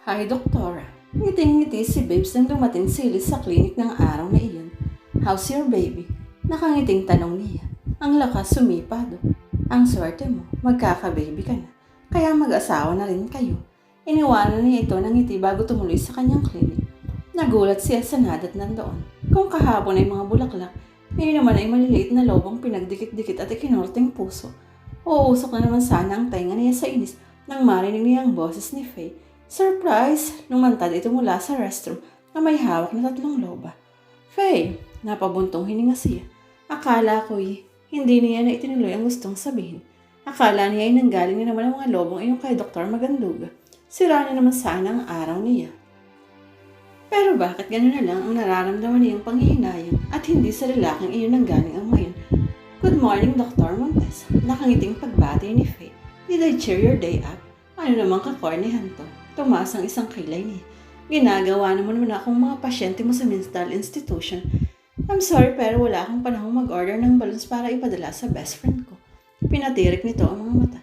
Hi, Doktora. Ngiting-ngiti si Babes nang dumating si Liz sa klinik ng araw na iyon. How's your baby? Nakangiting tanong niya. Ang lakas sumipado. Ang swerte mo, magkaka-baby ka na. Kaya mag-asawa na rin kayo. Iniwanan niya ito ng ngiti bago tumuloy sa kanyang klinik. Nagulat siya sa nadat nandoon. Kung kahapon ay mga bulaklak, ngayon naman ay maliliit na lobong pinagdikit-dikit at ikinorteng puso. Uusok na naman sana ang tainga niya sa inis nang marinig niya ang boses ni Faye. Surprise! Lumantad ito mula sa restroom na may hawak na 3 loba. Faye! Napabuntong hininga siya. Akala ko'y hindi niya na itinuloy ang gustong sabihin. Akala niya ay nanggaling na naman ang mga lobong iyon kay Dr. Maganduga. Sira na naman sana ang araw niya. Pero bakit gano'n na lang ang nararamdaman niyang panghihinayang at hindi sa lalaking iyon nanggaling ang ngayon? Good morning, Dr. Montes. Nakangiting pagbati ni Faye. Did I cheer your day up? Ano namang kakornihan to? Tumaas ang isang kilay niya. Ginagawa naman akong mga pasyente mo sa mental institution. I'm sorry pero wala akong panahong mag-order ng balloons para ipadala sa best friend ko. Pinatirik nito ang mga mata.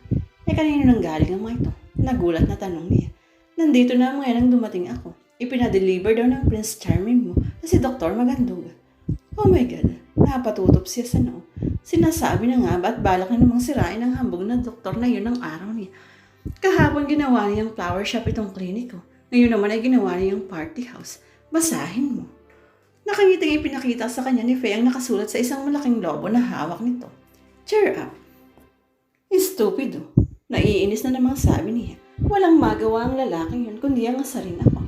Kanino nang galing ang mga ito? Nagulat na tanong niya. Nandito na mga nang dumating ako. Ipinadeliver daw ng Prince Charming mo na si Dr. Maganduga. Oh my God, napatutop siya sa noo. Sinasabi na nga ba't balak na namang sirain ang hambog na doktor na yun ng araw niya. Kahapon ginawa niyang flower shop itong kliniko. Ngayon naman ay ginawa niyang party house. Basahin mo. Nakangiting ipinakita sa kanya ni Faye ang nakasulat sa isang malaking lobo na hawak nito. Cheer up. Stupido. Naiinis na namang sabi niya. Walang magawa ang lalaking yun kundi ang asarin ako.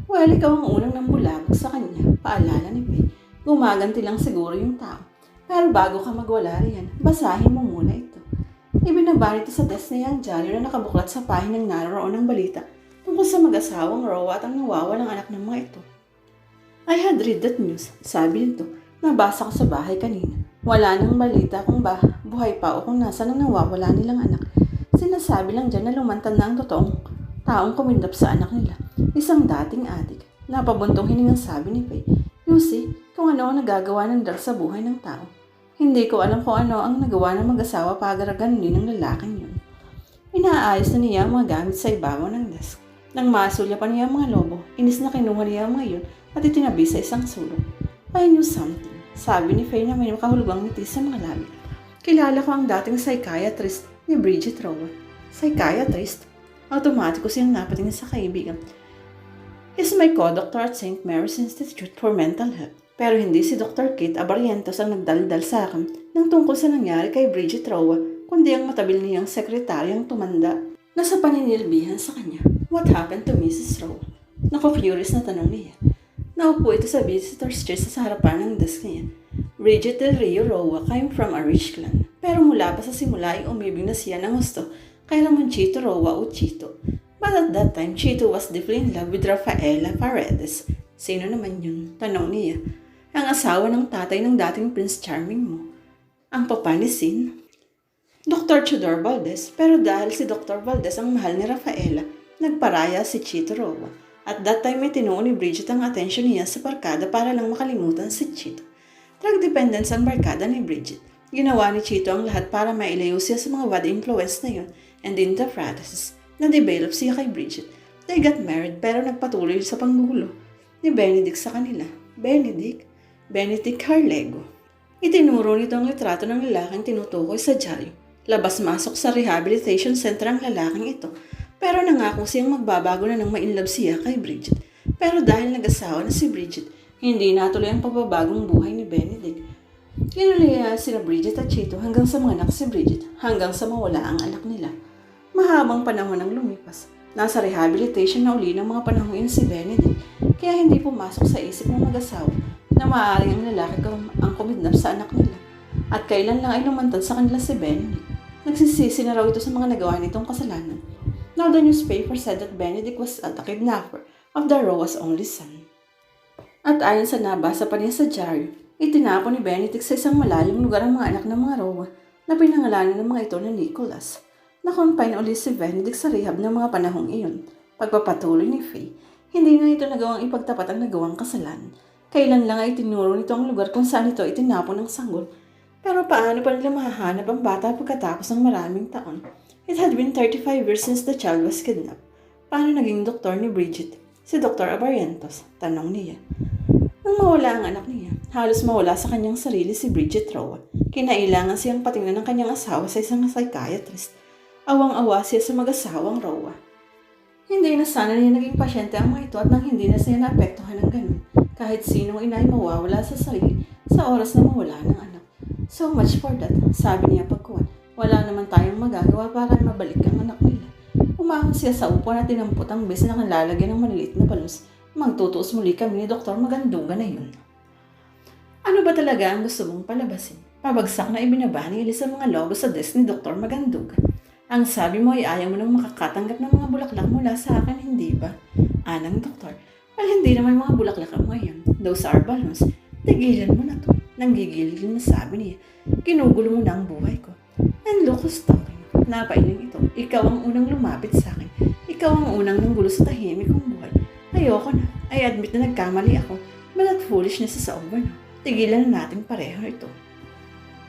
Well, ikaw ang unang nambulabog sa kanya. Paalala ni Faye. Gumaganti lang siguro yung tao. Pero bago ka magwala riyan, basahin mo muna ito. Ibinaba nito sa desk niya ang dyaryo na nakabuklat sa pahinang naroon ng balita tungkol sa mag-asawang Rowa at ang nawawalang anak ng mga ito. I had read that news, sabi nito. Nabasa ko sa bahay kanina. Wala nang balita kung buhay pa o kung nasa nang nawawala nilang anak. Sinasabi lang dyan na lumantad na ang totoong taong kumindap sa anak nila. Isang dating adik. Napabuntong hiningang sabi ni Faye. You see, kung ano ang nagagawa ng drug sa buhay ng tao. Hindi ko alam kung ano ang nagawa ng mag-asawa para ganunin ng lalaking yun. Inaayos na niya ang mga gamit sa ibabaw ng desk. Nang masulya pa niya ang mga lobo, inis na kinuha niya ang mga yun at itinabi sa isang sulok. I knew something. Sabi ni Faye na may makahulugang ngiti sa mga labi. Kilala ko ang dating psychiatrist ni Bridget Rowa. Psychiatrist? Automatiko siyang napatingin sa kaibigan. He's my co-doctor at St. Mary's Institute for Mental Health. Pero hindi si Dr. Kate Abarientos ang nagdaldal sa akin ng tungkol sa nangyari kay Bridget Rowa, kundi ang matabil niyang sekretaryang tumanda na sa paninilbihan sa kanya. What happened to Mrs. Rowa? Naku-curious na tanong niya. Naupo ito sa visitor's chair sa harapan ng desk niya. Bridget Del Rio Rowa came from a rich clan. Pero mula pa sa simula ay umibig na siya ng gusto kay Ramon Chito Rowa o Chito. But at that time, Chito was deeply in love with Rafaela Paredes. Sino naman yun? Tanong niya. Ang asawa ng tatay ng dating Prince Charming mo. Ang papa ni Sin? Dr. Chidor Valdez, pero dahil si Dr. Valdez ang mahal ni Rafaela, nagparaya si Chito Rowa. At that time ay tinuon ni Bridget ang atensyon niya sa barkada para lang makalimutan si Chito. Drug dependence ang barkada ni Bridget. Ginawa ni Chito ang lahat para mailayo siya sa mga bad influence na yun, and in the process, na-develop siya kay Bridget. They got married pero nagpatuloy sa panggulo ni Benedict sa kanila. Benedict Harlego. Itinuro nito ang litrato ng lalaking tinutukoy sa dyaryo. Labas-masok sa rehabilitation center ang lalaking ito. Pero nangako siyang magbabago na nang ma-inlove siya kay Bridget. Pero dahil nag-asawa na si Bridget, hindi natuloy ang pagbabagong buhay ni Benedict. Kinulaya sila Bridget at Chito hanggang sa manganak si Bridget, hanggang sa mawala ang anak nila. Mahabang panahon ang lumipas. Nasa rehabilitation na uli ng mga panahon yun si Benedict, kaya hindi pumasok sa isip ng mag-asawa na maaaring ang lalaki ang kumidnap sa anak nila. At kailan lang ay lumantad sa kanila si Benedict. Nagsisisi na raw ito sa mga nagawa nitong kasalanan. Now the newspaper said that Benedict was the kidnapper of the Rowa's only son. At ayon sa nabasa pa niya sa dyaryo, itinapon ni Benedict sa isang malayong lugar ang mga anak ng mga Rowa na pinangalanan ng mga ito na Nicholas. Na-confine ulit si Benedict sa rehab ng mga panahong iyon. Pagpapatuloy ni Faye, hindi na ito nagawang ipagtapat ang nagawang kasalanan. Kailan lang ay tinuro nito ang lugar kung saan ito itinapon ng sanggol. Pero paano pa nila mahahanap ang bata pagkatapos ng maraming taon? It had been 35 years since the child was kidnapped. Paano naging doktor ni Bridget? Si Dr. Abarrientos, tanong niya. Nang mawala ang anak niya, halos mawala sa kanyang sarili si Bridget Roa. Kinailangan siyang patingnan ng kanyang asawa sa isang psychiatrist. Awang-awa siya sa mag-asawang Roa. Hindi na sana niya naging pasyente ang mga ito at nang hindi na siya naapektuhan ng ganun. Kahit sinong ina ay mawawala sa sarili sa oras na mawala ng anak. So much for that, sabi niya pagkuhan. Wala naman tayong magagawa para mabalik ang anak nila. Umahon siya sa upuan at tinampot ang bes na lalagyan ng maliliit na balos. Magtutuos muli kami ni Dr. Maganduga na yun. Ano ba talaga ang gusto mong palabasin? Pabagsak na ibinaba ni Elise ang mga logo sa desk ni Dr. Maganduga. Ang sabi mo ay ayaw mo nang makakatanggap ng mga bulaklak mula sa akin, hindi ba? Anang doktor, well hindi naman mga bulaklak ang ngayon. Those are balloons. Tigilan mo na to. Nanggigilid na sabi niya. Ginugulo mo na ang buhay ko. And look who's talking. Napailing ito. Ikaw ang unang lumapit sa akin. Ikaw ang unang nanggulo sa tahimik kong buhay. Ayoko na. I admit na nagkamali ako. But that foolishness is over na. Tigilan na natin pareho ito.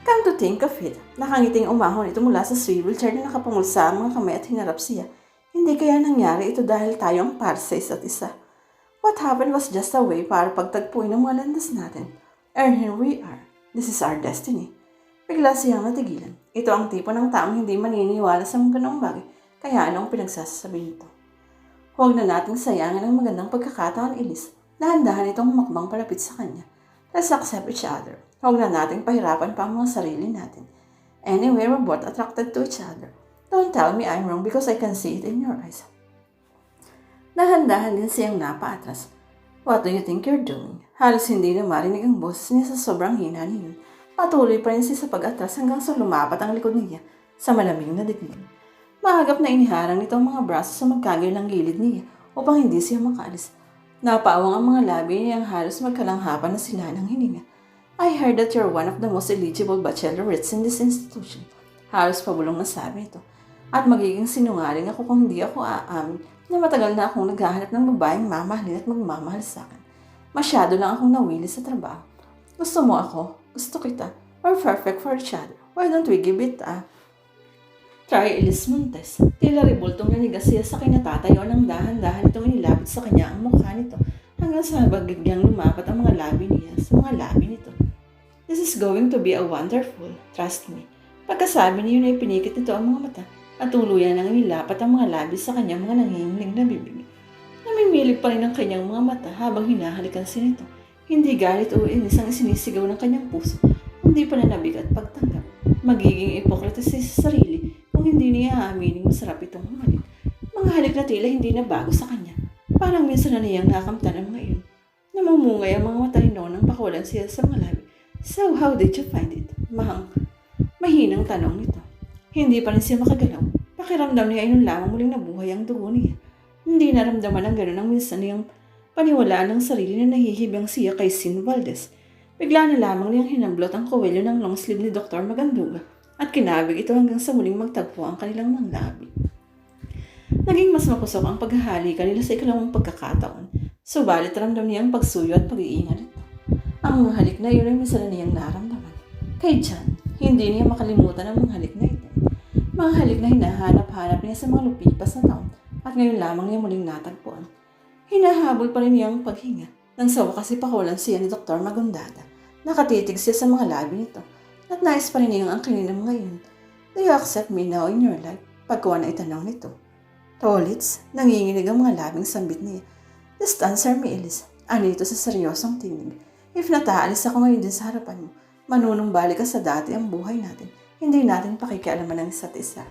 Come to think of it, nakangiting umahon ito mula sa swivel chair na nakapangulsa ang mga kamay at hinarap siya. Hindi kaya nangyari ito dahil tayo ang para sa isa't isa. What happened was just a way para pagtagpuin ang mga landas natin. And here we are. This is our destiny. Bigla siyang natigilan. Ito ang tipo ng taong hindi maniniwala sa mga ganoong bagay. Kaya anong pinagsasasabi nito? Huwag na nating sayangin ang magandang pagkakataon, Elise. Dahan-dahan itong makbang palapit sa kanya. Let's accept each other. Huwag na nating pahirapan pa ang mga sarili natin. Anyway, we're both attracted to each other. Don't tell me I'm wrong because I can see it in your eyes. Dahan-dahan din siyang napaatras. What do you think you're doing? Halos hindi na marinig ang boses niya sa sobrang hina niyon. Patuloy pa rin siya sa pag-atras hanggang sa lumapat ang likod niya sa malamig na digdig. Maagap na iniharang nito ang mga braso sa magkagilang gilid niya upang hindi siya makaalis. Napaawang ang mga labi niyang halos magkalanghapan na sila ng hininga. I heard that you're one of the most eligible bachelorettes in this institution. Halos pabulong na sabi ito. At magiging sinungaling ako kung hindi ako aamin na matagal na akong naghahanap ng babaeng mamahalin at magmamahal sa akin. Masyado lang akong nawili sa trabaho. Gusto mo ako, gusto kita, we're perfect for each other. Why don't we give it a try, Elise Montes? Tila ribultong nanigas siya sa kinatatayo ng dahan-dahan itong inilapit sa kanya ang mukha nito hanggang sa bagigyang lumapat ang mga labi niya sa mga labi nito. This is going to be a wonderful, trust me. Pagkasabi niyo na ipinikit nito ang mga mata at tuluyan nang inilapat ang mga labi sa kanyang mga nanginginig na bibig. Namimilig pa rin ang kanyang mga mata habang hinahalikan siya nito. Hindi galit o inis ang isinisigaw ng kanyang puso, kundi pananabik at pagtanggap. Magiging ipokrita siya sa sarili kung hindi niya aaminin masarap itong humalik. Mga halik na tila hindi na bago sa kanya. Parang minsan na niyang nakamtan ang mga iyon. Namumungay ang mga mata nito nang pakulan siya sa mga labi. So, how did you find it? Mahinang tanong nito. Hindi pa rin siya makagalaw. Pakiramdam niya ay nung lamang muling nabuhay ang dugo niya. Hindi naramdaman ang gano'n ang minsan niyang paniwalaan ng sarili na nahihibang siya kay Sin Valdez. Bigla na lamang niyang hinamblot ang kuwelyo ng long sleeve ni Dr. Maganduga at kinabig ito hanggang sa muling magtagpo ang kanilang mga labi. Naging mas makusok ang paghahalikan nila sa ikalawang pagkakataon. Subalit ramdam niya ang pagsuyo at pag-iingat ito. Ang mga halik na iyon ay minsan na niyang naramdaman. Kay John, hindi niya makalimutan ang mga halik na ito. Mga halik na hinahanap-hanap niya sa mga lupipas na taon at ngayon lamang niya muling natagpuan. Hinahabol pa rin niya ang paghinga nang sa wakas ipakulan siya ni Dr. Magundada. Nakatitig siya sa mga labi nito at nais pa rin niyang ang kanilang ngayon. Do you accept me now in your life? Pagkuha na itanong nito. Tolits, nanginginig ang mga labing sambit niya. Just answer me, Elise. Ano ito sa seryosong tinig? If nataalis ako ngayon din sa harapan mo, manunumbalik ka sa dati ang buhay natin. Hindi natin pakikialaman ng isa't isa.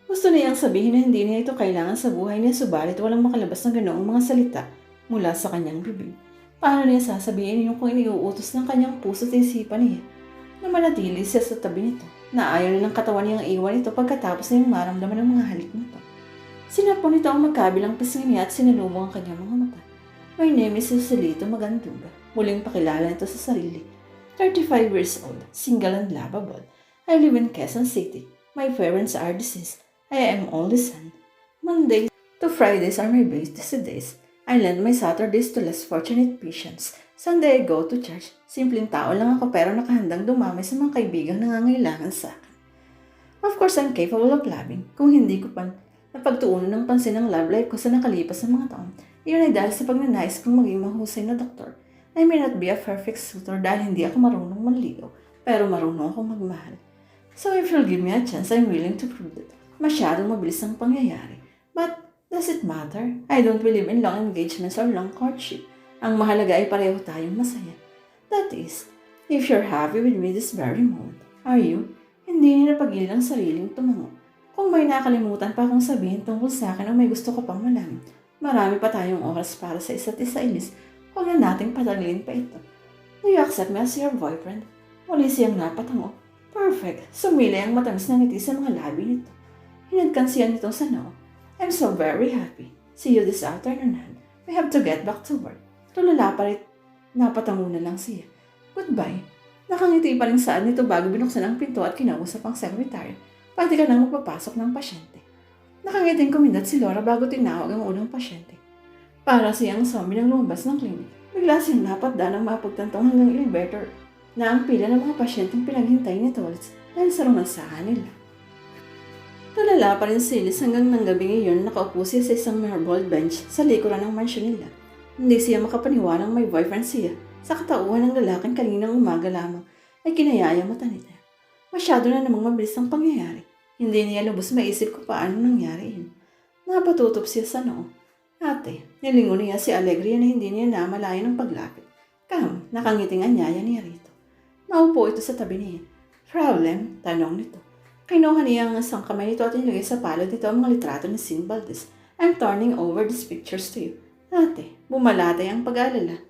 Gusto niyang sabihin na hindi niya ito kailangan sa buhay niya subalit walang makalabas ng ganoong mga salita mula sa kanyang bibig. Paano niya sasabihin yun kung iniuutos ng kanyang puso at isipan niya na manatili siya sa tabi nito na ayaw na ng katawan niyang iwan ito pagkatapos niyang maramdaman ng mga halik nito. Sinapon nito ang magkabilang pisngi niya at sinalubong ang kanyang mga mata. My name is Joselito Maganduga. Muling pakilala nito sa sarili. 35 years old, single and lovable. I live in Quezon City. My parents are deceased. I am only son. Mondays to Fridays are my best days. I lend my Saturdays to less fortunate patients. Sunday I go to church. Simpleng tao lang ako pero nakahandang dumamay sa mga kaibigang nangangailangan sa akin. Of course, I'm capable of loving. Kung hindi ko pa Napagtuunan ng pansin ng love life ko sa nakalipas na mga taon. Iyon ay dahil sa pagnanais kong maging mahusay na doktor. I may not be a perfect suitor dahil hindi ako marunong manligaw, pero marunong akong magmahal. So if you'll give me a chance, I'm willing to prove that. Masyadong mabilis ang pangyayari. But does it matter? I don't believe in long engagements or long courtship. Ang mahalaga ay pareho tayong masaya. That is, if you're happy with me this very moment. Are you? Hindi niya napagilid ang sariling tumango. Kung may nakalimutan pa akong sabihin tungkol sa akin o may gusto ko pang malaman, marami pa tayong oras para sa isa't isa, Inis. Huwag na nating patagalin pa ito. Do you accept me as your boyfriend? Muli siyang napatango. Perfect. Sumilay ang matamis na ngiti sa mga labi nito. Hinagkan siya nito sa noo. I'm so very happy. See you this afternoon, Han. We have to get back to work. Tulala pa rin. Napatango na lang siya. Goodbye. Nakangiti pa rin saan nito bago binuksan ang pinto at kinausap ang sekretary. Pwede ka nang magpapasok ng pasyente. Nakangiting kumindat si Laura bago tinawag ang unang pasyente. Para siyang zombie nang lumabas ng klinik. Bigla siyang napatda ng mapagtantong hanggang elevator na ang pila ng mga pasyenteng pinaghintay ni Tolitz dahil sa romansahan nila. Tulala pa rin si Liz hanggang ng gabi ngayon nakaupo siya sa isang marble bench sa likuran ng mansyon nila. Hindi siya makapaniwalang may boyfriend siya sa katauhan ng lalaking kaninang umaga lamang ay kinayayamatan nila. Masyado na namang mabilis ang pangyayari. Hindi niya lubos maisip kung paano nangyari yun. Napatutop siya sa noo. Ate, nilingon niya si Alegria na hindi niya namalayan ng paglapit. Nakangiting anyaya niya rito. Naupo ito sa tabi niya. Problem? Tanong nito. Kinuha niya ang isang kamay nito at inilagay sa palad nito ang mga litrato ni Sin Valdez. I'm turning over these pictures to you. Ate, bumalatay ang pag-aalala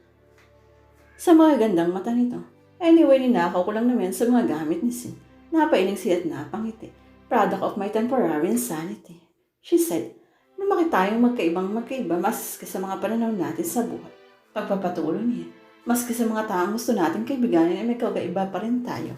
sa mga gandang mata nito. Anyway, ninakaw ko lang naman sa mga gamit ni Sin. Napailing siya at napangiti. Product of my temporary insanity. She said, lumaki tayong magkaiba maski sa mga pananaw natin sa buhay. Pagpapatuloy niya, maski sa mga taong gusto natin kaibiganin ay may kakaiba pa rin tayo.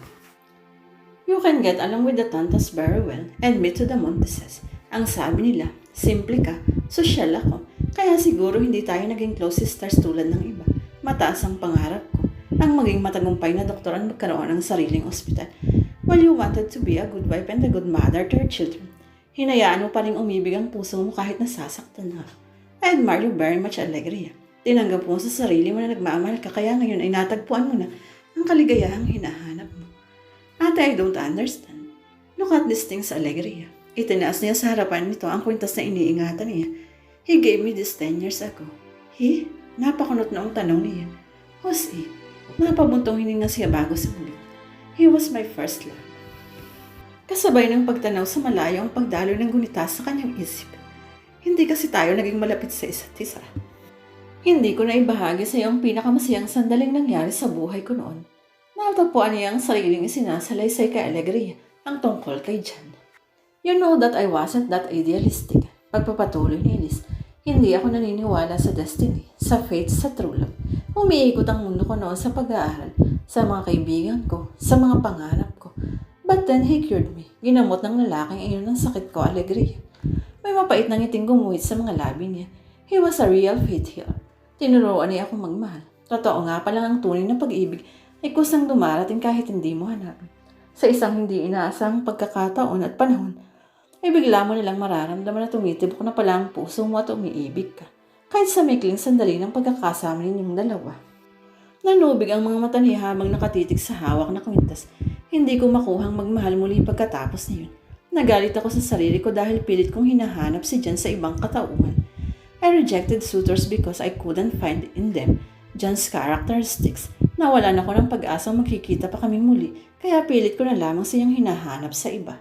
You can get along with the Tantas very well and me to the Monteses. Ang sabi nila, simple ka, sosyal ako. Kaya siguro hindi tayo naging close sisters tulad ng iba. Mataas ang pangarap ko. Ang maging matagumpay na doktor at magkaroon ng sariling ospital. Well, you wanted to be a good wife and a good mother to your children. Hinayaan mo pa rin umibig ang puso mo kahit nasasaktan na. I admire you very much, Alegria. Tinanggap mo sa sarili mo na nagmamahal ka kaya ngayon ay natagpuan mo na ang kaligayahang hinahanap mo. Ate, I don't understand. Look at these things, Alegria. Itinaas niya sa harapan nito ang kwintas na iniingatan niya. He gave me this 10 years ago. He? Napakunot na ang tanong niya. Who's he? Napabuntong hininga siya bago sumulit. He was my first love. Kasabay ng pagtanaw sa malayo ang pagdalo ng gunita sa kanyang isip. Hindi kasi tayo naging malapit sa isa't isa. Hindi ko na ibahagi sa iyo ang pinakamasayang sandaling nangyari sa buhay ko noon. Natagpuan niya ang sariling isinasalaysay kay Alegria ang tungkol kay Jan. You know that I wasn't that idealistic. Pagpapatuloy ni Elise, hindi ako naniniwala sa destiny, sa fate, sa true love. Umiikot ang mundo ko noon sa pag-aaral, sa mga kaibigan ko, sa mga pangarap ko. But then he cured me. Ginamot ng lalaking iyon ng sakit ko, Alegria. May mapait na ngiting gumuhit sa mga labi niya. He was a real faith healer. Tinuruan niya akong magmahal. Totoo nga palang ang tunay na pag-ibig ay kusang dumarating kahit hindi mo hanapin. Sa isang hindi inaasang pagkakataon at panahon, ay bigla mo nilang mararamdaman na tumitibok na pala ang puso mo at umiibig ka. Kahit sa maikling sandali ng pagkakasama ninyong dalawa. Nanubig ang mga mata niya habang nakatitig sa hawak na kwintas. Hindi ko makuhang magmahal muli pagkatapos niyon. Nagalit ako sa sarili ko dahil pilit kong hinahanap si Jan sa ibang katauhan. I rejected suitors because I couldn't find in them Jan's characteristics. Nawalan ako ng pag-asang magkikita pa kaming muli, kaya pilit ko na lamang siyang hinahanap sa iba.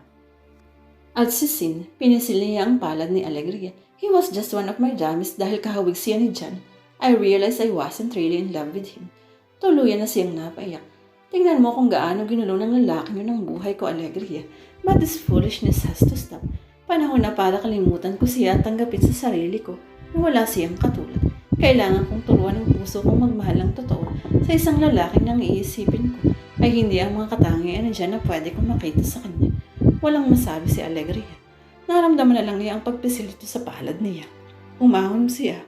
At si Sin, pinisil niya ang palad ni Alegria. He was just one of my jammies dahil kahawig siya ni Jan. I realized I wasn't really in love with him. Tuluyan na siyang napaiyak. Tingnan mo kung gaano ginulo ng lalaki niyo ng buhay ko, Alegria. But this foolishness has to stop. Panahon na para kalimutan ko siya at tanggapin sa sarili ko na wala siyang katulad. Kailangan kong turuan ng puso kong magmahal ng totoo sa isang lalaking nang iisipin ko ay hindi ang mga katangian na dyan na pwede kong makita sa kanya. Walang masabi si Alegria. Naramdaman na lang niya ang pagpisil ito sa palad niya. Umahon siya.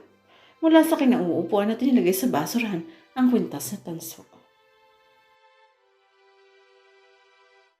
Mula sa kinauupuan at nilagay sa basurahan ang kwintas na tanso.